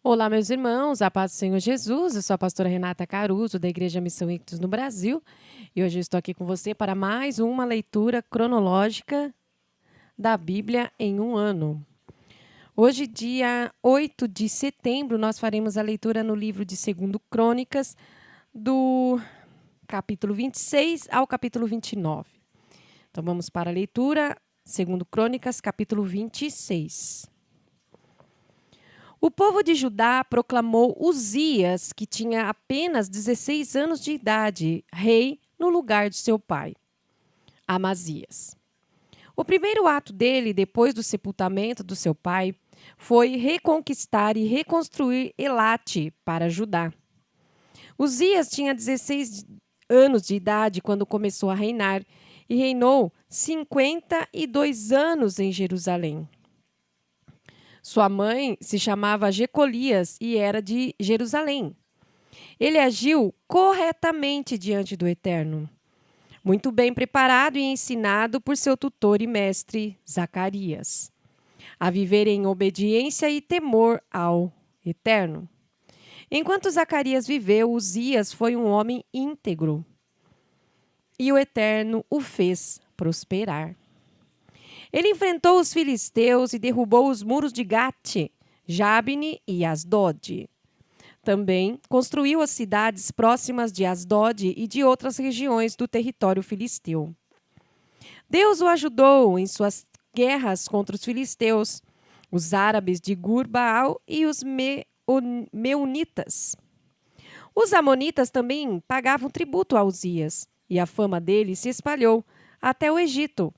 Olá, meus irmãos, a paz do Senhor Jesus. Eu sou a pastora Renata Caruso, da Igreja Missão Ictus no Brasil, e hoje eu estou aqui com você para mais uma leitura cronológica da Bíblia em um ano. Hoje, dia 8 de setembro, nós faremos a leitura no livro de 2 Crônicas, do capítulo 26 ao capítulo 29. Então, vamos para a leitura, 2 Crônicas, capítulo 26. O povo de Judá proclamou Uzias, que tinha apenas 16 anos de idade, rei no lugar de seu pai, Amazias. O primeiro ato dele, depois do sepultamento do seu pai, foi reconquistar e reconstruir Elate para Judá. Uzias tinha 16 anos de idade quando começou a reinar e reinou 52 anos em Jerusalém. Sua mãe se chamava Jecolias e era de Jerusalém. Ele agiu corretamente diante do Eterno, muito bem preparado e ensinado por seu tutor e mestre, Zacarias, a viver em obediência e temor ao Eterno. Enquanto Zacarias viveu, Uzias foi um homem íntegro, e o Eterno o fez prosperar. Ele enfrentou os filisteus e derrubou os muros de Gate, Jabne e Asdod. Também construiu as cidades próximas de Asdod e de outras regiões do território filisteu. Deus o ajudou em suas guerras contra os filisteus, os árabes de Gur-Baal e os meunitas. Os amonitas também pagavam tributo a Uzias, e a fama dele se espalhou até o Egito.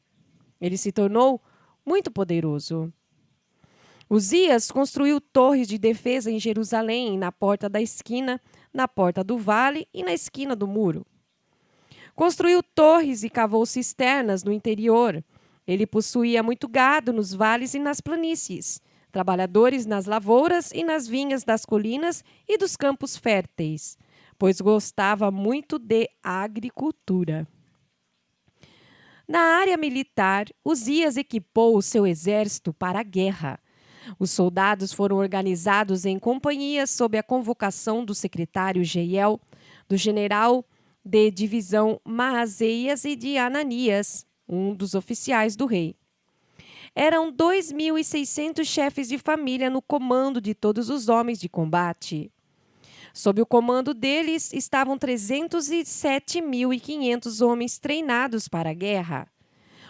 Ele se tornou muito poderoso. Uzias construiu torres de defesa em Jerusalém, na porta da esquina, na porta do vale e na esquina do muro. Construiu torres e cavou cisternas no interior. Ele possuía muito gado nos vales e nas planícies, trabalhadores nas lavouras e nas vinhas das colinas e dos campos férteis, pois gostava muito de agricultura. Na área militar, Uzias equipou o seu exército para a guerra. Os soldados foram organizados em companhias sob a convocação do secretário Jeiel, do general de divisão Maazéias e de Ananias, um dos oficiais do rei. Eram 2.600 chefes de família no comando de todos os homens de combate. Sob o comando deles estavam 307.500 homens treinados para a guerra.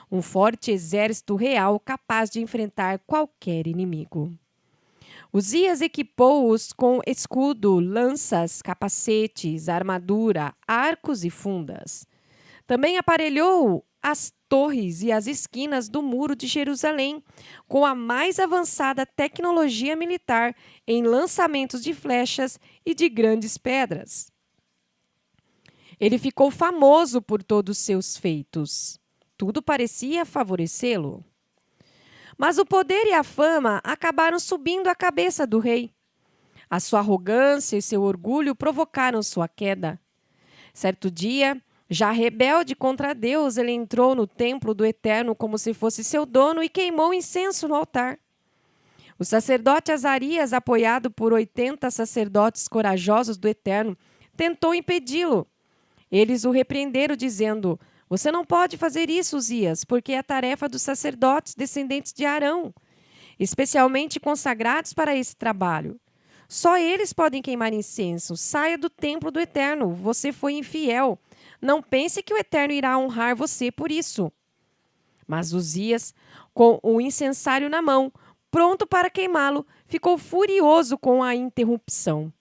Um forte exército real capaz de enfrentar qualquer inimigo. Uzias equipou-os com escudo, lanças, capacetes, armadura, arcos e fundas. Também aparelhou as torres e as esquinas do muro de Jerusalém com a mais avançada tecnologia militar em lançamentos de flechas e de grandes pedras. Ele ficou famoso por todos seus feitos. Tudo parecia favorecê-lo. Mas o poder e a fama acabaram subindo a cabeça do rei. A sua arrogância e seu orgulho provocaram sua queda. Certo dia, já rebelde contra Deus, ele entrou no templo do Eterno como se fosse seu dono e queimou incenso no altar. O sacerdote Azarias, apoiado por 80 sacerdotes corajosos do Eterno, tentou impedi-lo. Eles o repreenderam, dizendo: "Você não pode fazer isso, Uzias, porque é a tarefa dos sacerdotes descendentes de Arão, especialmente consagrados para esse trabalho. Só eles podem queimar incenso. Saia do templo do Eterno. Você foi infiel. Não pense que o Eterno irá honrar você por isso." Mas Uzias, com o incensário na mão, pronto para queimá-lo, ficou furioso com a interrupção.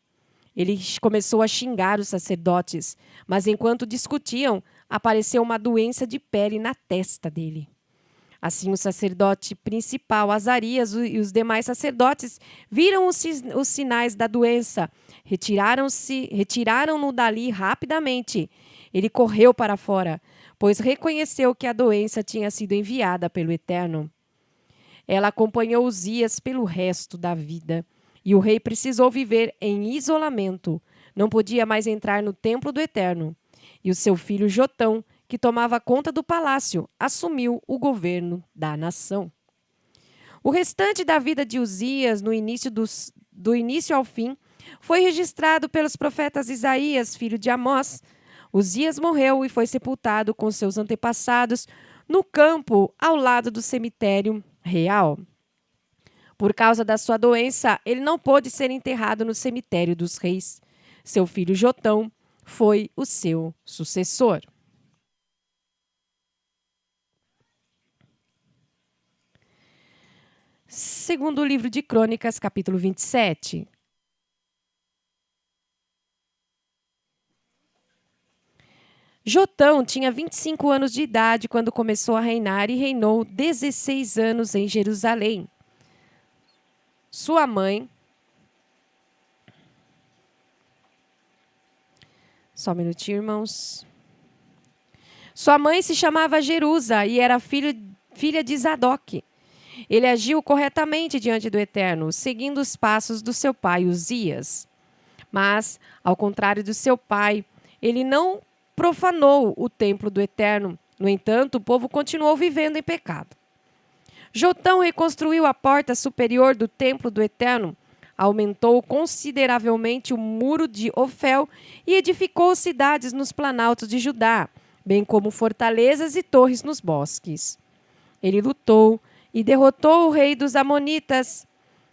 Ele começou a xingar os sacerdotes, mas enquanto discutiam, apareceu uma doença de pele na testa dele. Assim, o sacerdote principal, Azarias, e os demais sacerdotes viram os sinais da doença. Retiraram-no dali rapidamente. Ele correu para fora, pois reconheceu que a doença tinha sido enviada pelo Eterno. Ela acompanhou Uzias pelo resto da vida, e o rei precisou viver em isolamento. Não podia mais entrar no templo do Eterno. E o seu filho Jotão, que tomava conta do palácio, assumiu o governo da nação. O restante da vida de Uzias, no início do início ao fim, foi registrado pelos profetas Isaías, filho de Amós. Uzias morreu e foi sepultado com seus antepassados no campo ao lado do cemitério real. Por causa da sua doença, ele não pôde ser enterrado no cemitério dos reis. Seu filho Jotão foi o seu sucessor. Segundo o livro de Crônicas, capítulo 27. Jotão tinha 25 anos de idade quando começou a reinar e reinou 16 anos em Jerusalém. Sua mãe... Só um minutinho, irmãos. Sua mãe se chamava Jerusa e era filha de Zadok. Ele agiu corretamente diante do Eterno, seguindo os passos do seu pai Uzias. Mas, ao contrário do seu pai, ele não profanou o templo do Eterno. No entanto, o povo continuou vivendo em pecado. Jotão reconstruiu a porta superior do templo do Eterno, aumentou consideravelmente o muro de Ofel e edificou cidades nos planaltos de Judá, bem como fortalezas e torres nos bosques. Ele lutou e derrotou o rei dos Amonitas.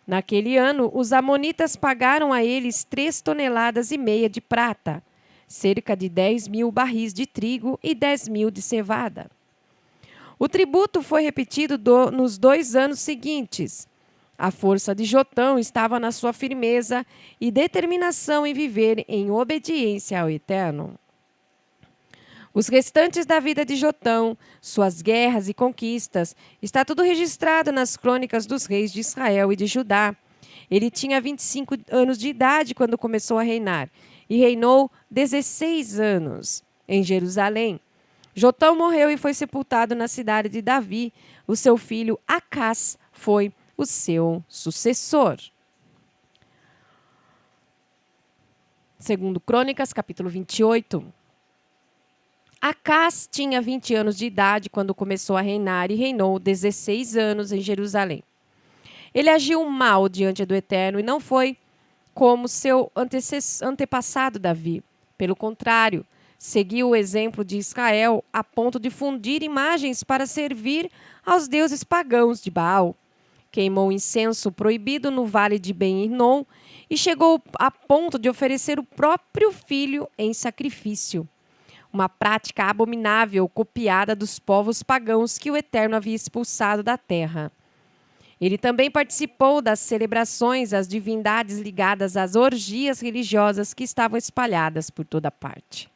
Naquele ano, os Amonitas pagaram a eles 3,5 toneladas de prata, cerca de 10.000 barris de trigo e 10.000 de cevada. O tributo foi repetido nos 2 anos seguintes. A força de Jotão estava na sua firmeza e determinação em viver em obediência ao Eterno. Os restantes da vida de Jotão, suas guerras e conquistas, está tudo registrado nas crônicas dos reis de Israel e de Judá. Ele tinha 25 anos de idade quando começou a reinar e reinou 16 anos em Jerusalém. Jotão morreu e foi sepultado na cidade de Davi. O seu filho Acás foi o seu sucessor. Segundo Crônicas, capítulo 28. Acás tinha 20 anos de idade quando começou a reinar e reinou 16 anos em Jerusalém. Ele agiu mal diante do Eterno e não foi como seu antepassado Davi. Pelo contrário, seguiu o exemplo de Israel a ponto de fundir imagens para servir aos deuses pagãos de Baal. Queimou incenso proibido no vale de Ben-Hinom e chegou a ponto de oferecer o próprio filho em sacrifício. Uma prática abominável copiada dos povos pagãos que o Eterno havia expulsado da terra. Ele também participou das celebrações às divindades ligadas às orgias religiosas que estavam espalhadas por toda parte.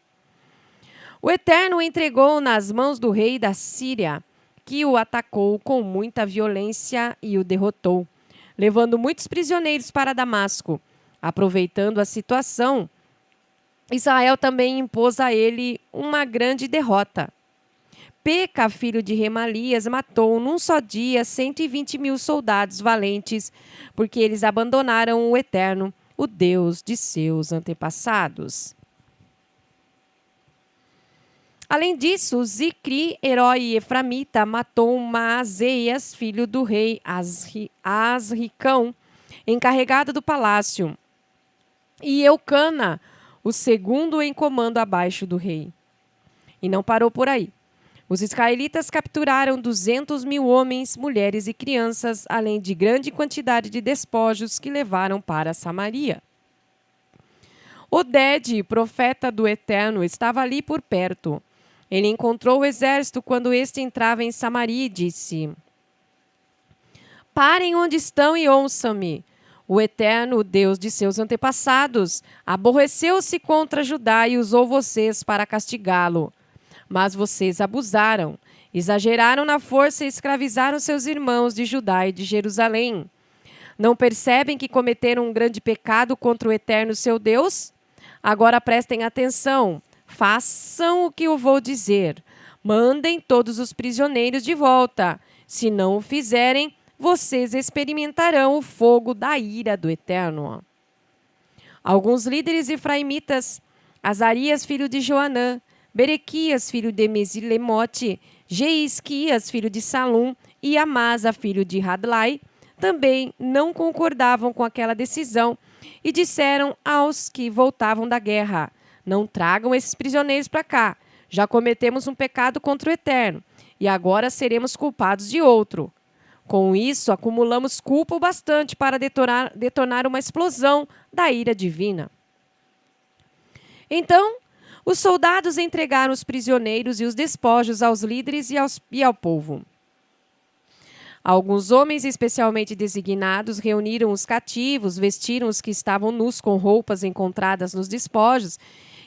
O Eterno o entregou nas mãos do rei da Síria, que o atacou com muita violência e o derrotou, levando muitos prisioneiros para Damasco. Aproveitando a situação, Israel também impôs a ele uma grande derrota. Peca, filho de Remalias, matou num só dia 120.000 soldados valentes, porque eles abandonaram o Eterno, o Deus de seus antepassados. Além disso, Zicri, herói eframita, matou Maazéias, filho do rei Asricão, encarregado do palácio, e Eucana, o segundo em comando abaixo do rei. E não parou por aí. Os israelitas capturaram 200.000 homens, mulheres e crianças, além de grande quantidade de despojos que levaram para Samaria. Oded, profeta do Eterno, estava ali por perto. Ele encontrou o exército quando este entrava em Samaria e disse: Parem onde estão e ouçam-me. O Eterno, o Deus de seus antepassados, aborreceu-se contra Judá e usou vocês para castigá-lo. Mas vocês abusaram, exageraram na força e escravizaram seus irmãos de Judá e de Jerusalém. Não percebem que cometeram um grande pecado contra o Eterno, seu Deus? Agora prestem atenção. Façam o que eu vou dizer. Mandem todos os prisioneiros de volta. Se não o fizerem, vocês experimentarão o fogo da ira do Eterno. Alguns líderes efraimitas, Azarias, filho de Joanã, Berequias, filho de Mesilemote, Jeisquias, filho de Salum, e Amasa, filho de Hadlai, também não concordavam com aquela decisão e disseram aos que voltavam da guerra: não tragam esses prisioneiros para cá. Já cometemos um pecado contra o Eterno e agora seremos culpados de outro. Com isso, acumulamos culpa o bastante para detonar uma explosão da ira divina. Então, os soldados entregaram os prisioneiros e os despojos aos líderes e ao povo. Alguns homens especialmente designados reuniram os cativos, vestiram os que estavam nus com roupas encontradas nos despojos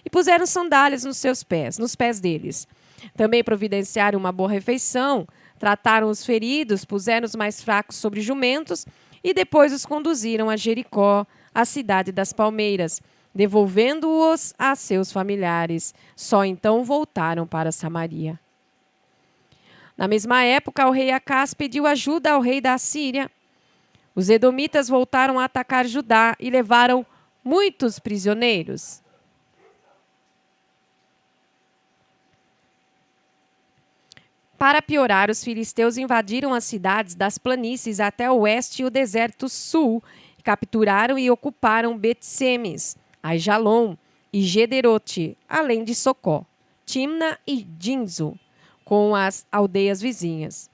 e puseram sandálias nos pés deles. Também providenciaram uma boa refeição, trataram os feridos, puseram os mais fracos sobre jumentos e depois os conduziram a Jericó, a cidade das palmeiras, devolvendo-os a seus familiares. Só então voltaram para Samaria. Na mesma época, o rei Acás pediu ajuda ao rei da Assíria. Os edomitas voltaram a atacar Judá e levaram muitos prisioneiros. Para piorar, os filisteus invadiram as cidades das planícies até o oeste e o deserto sul, capturaram e ocuparam Bet-Semes, Aijalon e Gederote, além de Socó, Timna e Dinzo, com as aldeias vizinhas.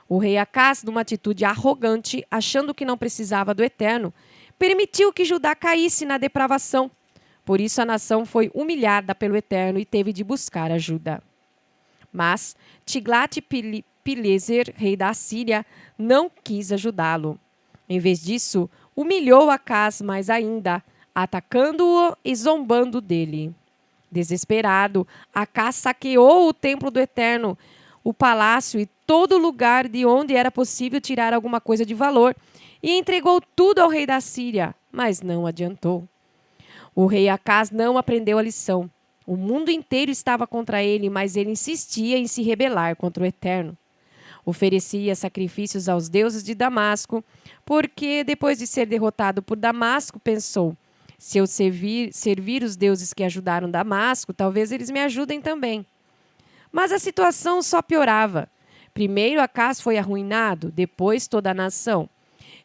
O rei Acás, numa atitude arrogante, achando que não precisava do Eterno, permitiu que Judá caísse na depravação. Por isso a nação foi humilhada pelo Eterno e teve de buscar ajuda. Mas Tiglat-Pileser, rei da Assíria, não quis ajudá-lo. Em vez disso, humilhou Acás mais ainda, atacando-o e zombando dele. Desesperado, Acás saqueou o templo do Eterno, o palácio e todo lugar de onde era possível tirar alguma coisa de valor, e entregou tudo ao rei da Síria, mas não adiantou. O rei Acás não aprendeu a lição. O mundo inteiro estava contra ele, mas ele insistia em se rebelar contra o Eterno. Oferecia sacrifícios aos deuses de Damasco, porque, depois de ser derrotado por Damasco, pensou: se eu servir os deuses que ajudaram Damasco, talvez eles me ajudem também. Mas a situação só piorava. Primeiro Acás foi arruinado, depois toda a nação.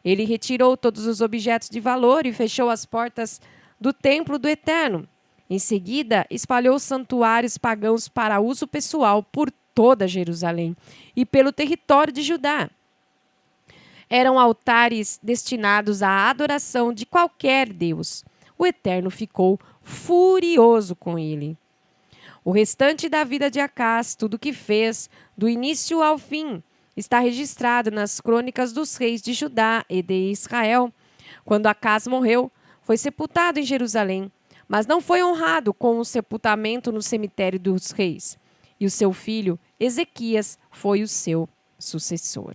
Ele retirou todos os objetos de valor e fechou as portas do templo do Eterno. Em seguida, espalhou santuários pagãos para uso pessoal por toda Jerusalém e pelo território de Judá. Eram altares destinados à adoração de qualquer deus. O Eterno ficou furioso com ele. O restante da vida de Acás, tudo o que fez, do início ao fim, está registrado nas crônicas dos reis de Judá e de Israel. Quando Acás morreu, foi sepultado em Jerusalém, mas não foi honrado com o sepultamento no cemitério dos reis. E o seu filho, Ezequias, foi o seu sucessor.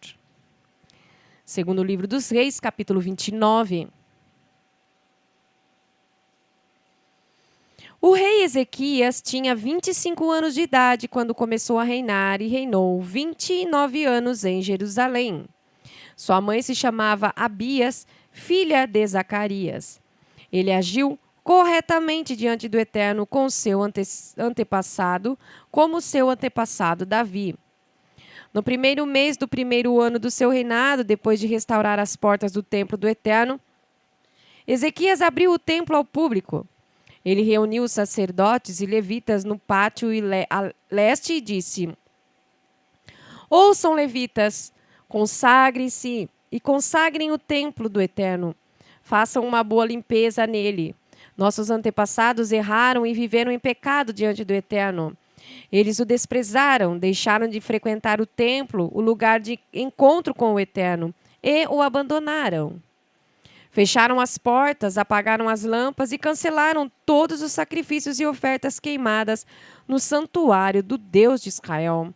Segundo o livro dos Reis, capítulo 29. O rei Ezequias tinha 25 anos de idade quando começou a reinar e reinou 29 anos em Jerusalém. Sua mãe se chamava Abias, filha de Zacarias. Ele agiu corretamente diante do Eterno com seu antepassado, como seu antepassado Davi. No primeiro mês do primeiro ano do seu reinado, depois de restaurar as portas do templo do Eterno, Ezequias abriu o templo ao público. Ele reuniu os sacerdotes e levitas no pátio a leste e disse: ouçam, levitas, consagrem-se e consagrem o templo do Eterno. Façam uma boa limpeza nele. Nossos antepassados erraram e viveram em pecado diante do Eterno. Eles o desprezaram, deixaram de frequentar o templo, o lugar de encontro com o Eterno, e o abandonaram. Fecharam as portas, apagaram as lâmpadas e cancelaram todos os sacrifícios e ofertas queimadas no santuário do Deus de Israel.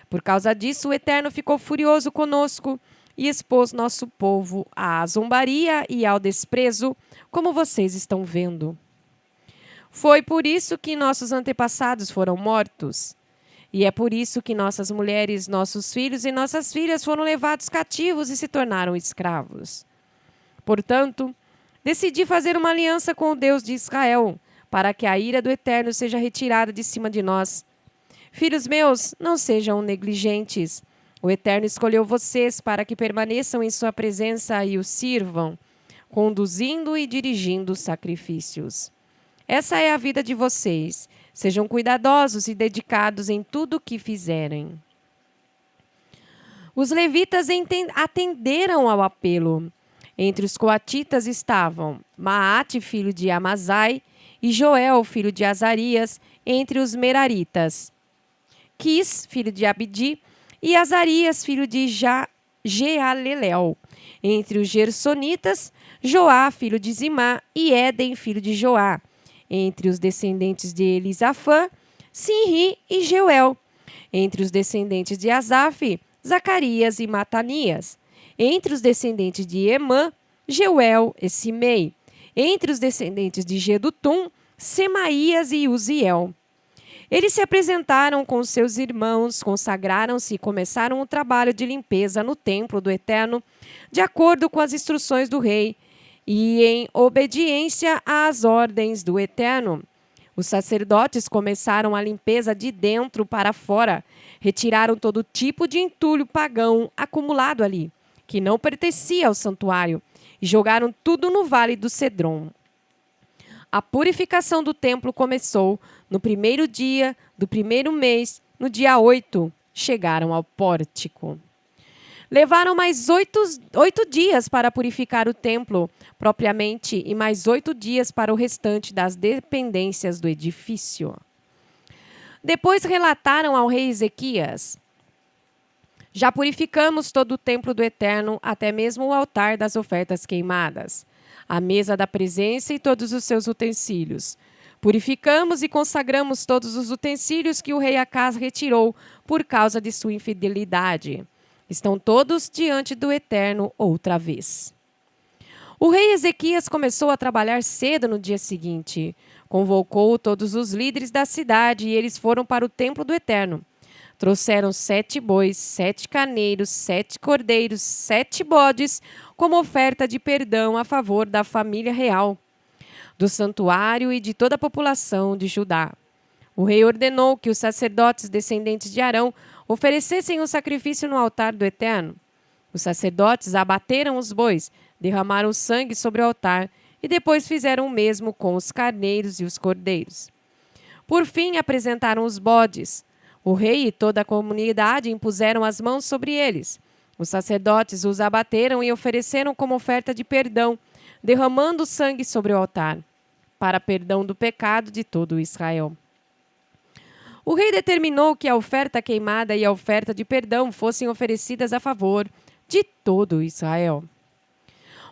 Por causa disso, o Eterno ficou furioso conosco e expôs nosso povo à zombaria e ao desprezo, como vocês estão vendo. Foi por isso que nossos antepassados foram mortos. E é por isso que nossas mulheres, nossos filhos e nossas filhas foram levados cativos e se tornaram escravos. Portanto, decidi fazer uma aliança com o Deus de Israel, para que a ira do Eterno seja retirada de cima de nós. Filhos meus, não sejam negligentes. O Eterno escolheu vocês para que permaneçam em sua presença e o sirvam, conduzindo e dirigindo os sacrifícios. Essa é a vida de vocês. Sejam cuidadosos e dedicados em tudo o que fizerem. Os levitas atenderam ao apelo. Entre os coatitas estavam Maate, filho de Amazai, e Joel, filho de Azarias, entre os meraritas. Quis, filho de Abdi, e Azarias, filho de Jealelel. Entre os gersonitas, Joá, filho de Zimá, e Éden, filho de Joá. Entre os descendentes de Elisafã, Sinri e Jeuel. Entre os descendentes de Asaf, Zacarias e Matanias. Entre os descendentes de Emã, Jeuel e Simei. Entre os descendentes de Gedutum, Semaías e Uziel. Eles se apresentaram com seus irmãos, consagraram-se e começaram o trabalho de limpeza no templo do Eterno, de acordo com as instruções do rei, e em obediência às ordens do Eterno. Os sacerdotes começaram a limpeza de dentro para fora, retiraram todo tipo de entulho pagão acumulado ali, que não pertencia ao santuário, e jogaram tudo no vale do Cedron. A purificação do templo começou no primeiro dia do primeiro mês, no dia 8, chegaram ao pórtico. Levaram mais 8 dias para purificar o templo propriamente e mais 8 dias para o restante das dependências do edifício. Depois relataram ao rei Ezequias: já purificamos todo o templo do Eterno, até mesmo o altar das ofertas queimadas, a mesa da presença e todos os seus utensílios. Purificamos e consagramos todos os utensílios que o rei Acaz retirou por causa de sua infidelidade. Estão todos diante do Eterno outra vez. O rei Ezequias começou a trabalhar cedo no dia seguinte. Convocou todos os líderes da cidade e eles foram para o templo do Eterno. Trouxeram 7 bois, 7 carneiros, 7 cordeiros, 7 bodes, como oferta de perdão a favor da família real, do santuário e de toda a população de Judá. O rei ordenou que os sacerdotes descendentes de Arão oferecessem o sacrifício no altar do Eterno. Os sacerdotes abateram os bois, derramaram sangue sobre o altar e depois fizeram o mesmo com os carneiros e os cordeiros. Por fim, apresentaram os bodes. O rei e toda a comunidade impuseram as mãos sobre eles. Os sacerdotes os abateram e ofereceram como oferta de perdão, derramando sangue sobre o altar, para perdão do pecado de todo Israel. O rei determinou que a oferta queimada e a oferta de perdão fossem oferecidas a favor de todo Israel.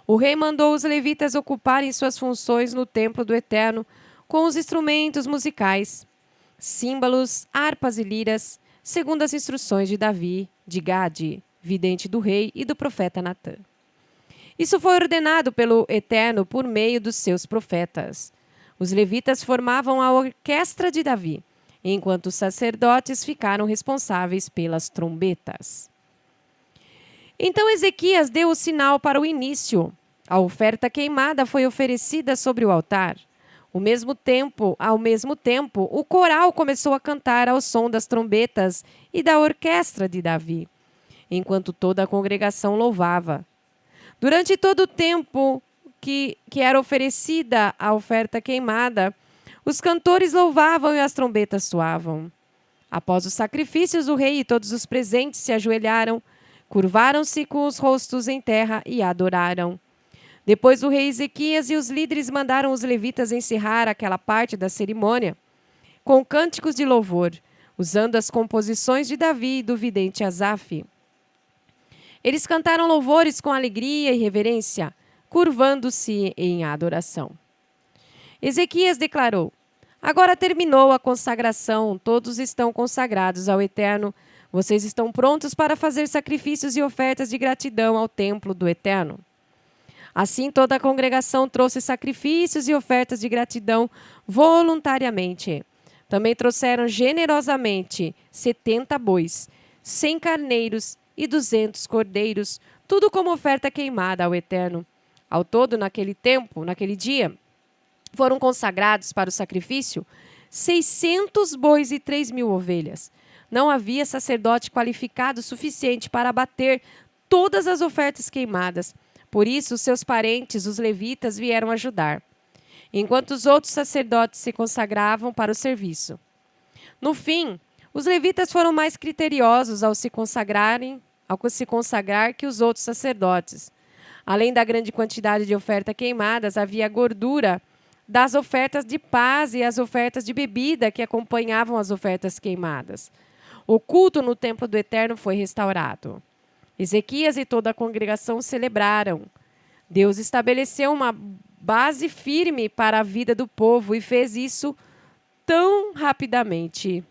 O rei mandou os levitas ocuparem suas funções no templo do Eterno com os instrumentos musicais, símbolos, harpas e liras, segundo as instruções de Davi, de Gade, vidente do rei e do profeta Natã. Isso foi ordenado pelo Eterno por meio dos seus profetas. Os levitas formavam a orquestra de Davi, enquanto os sacerdotes ficaram responsáveis pelas trombetas. Então Ezequias deu o sinal para o início. A oferta queimada foi oferecida sobre o altar. Ao mesmo tempo, o coral começou a cantar ao som das trombetas e da orquestra de Davi, enquanto toda a congregação louvava. Durante todo o tempo que era oferecida a oferta queimada, os cantores louvavam e as trombetas soavam. Após os sacrifícios, o rei e todos os presentes se ajoelharam, curvaram-se com os rostos em terra e adoraram. Depois o rei Ezequias e os líderes mandaram os levitas encerrar aquela parte da cerimônia com cânticos de louvor, usando as composições de Davi e do vidente Asaf. Eles cantaram louvores com alegria e reverência, curvando-se em adoração. Ezequias declarou: agora terminou a consagração, todos estão consagrados ao Eterno. Vocês estão prontos para fazer sacrifícios e ofertas de gratidão ao templo do Eterno. Assim, toda a congregação trouxe sacrifícios e ofertas de gratidão voluntariamente. Também trouxeram generosamente 70 bois, 100 carneiros e 200 cordeiros, tudo como oferta queimada ao Eterno. Ao todo, naquele dia, foram consagrados para o sacrifício 600 bois e 3.000 ovelhas. não havia sacerdote qualificado o suficiente para abater todas as ofertas queimadas. Por isso, seus parentes, os levitas, vieram ajudar, enquanto os outros sacerdotes se consagravam para o serviço. No fim, os levitas foram mais criteriosos ao se consagrar que os outros sacerdotes. Além da grande quantidade de ofertas queimadas, havia gordura das ofertas de paz e as ofertas de bebida que acompanhavam as ofertas queimadas. O culto no templo do Eterno foi restaurado. Ezequias e toda a congregação celebraram. Deus estabeleceu uma base firme para a vida do povo e fez isso tão rapidamente.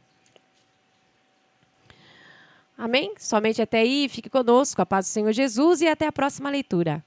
Amém? Somente até aí, fique conosco, a paz do Senhor Jesus e até a próxima leitura.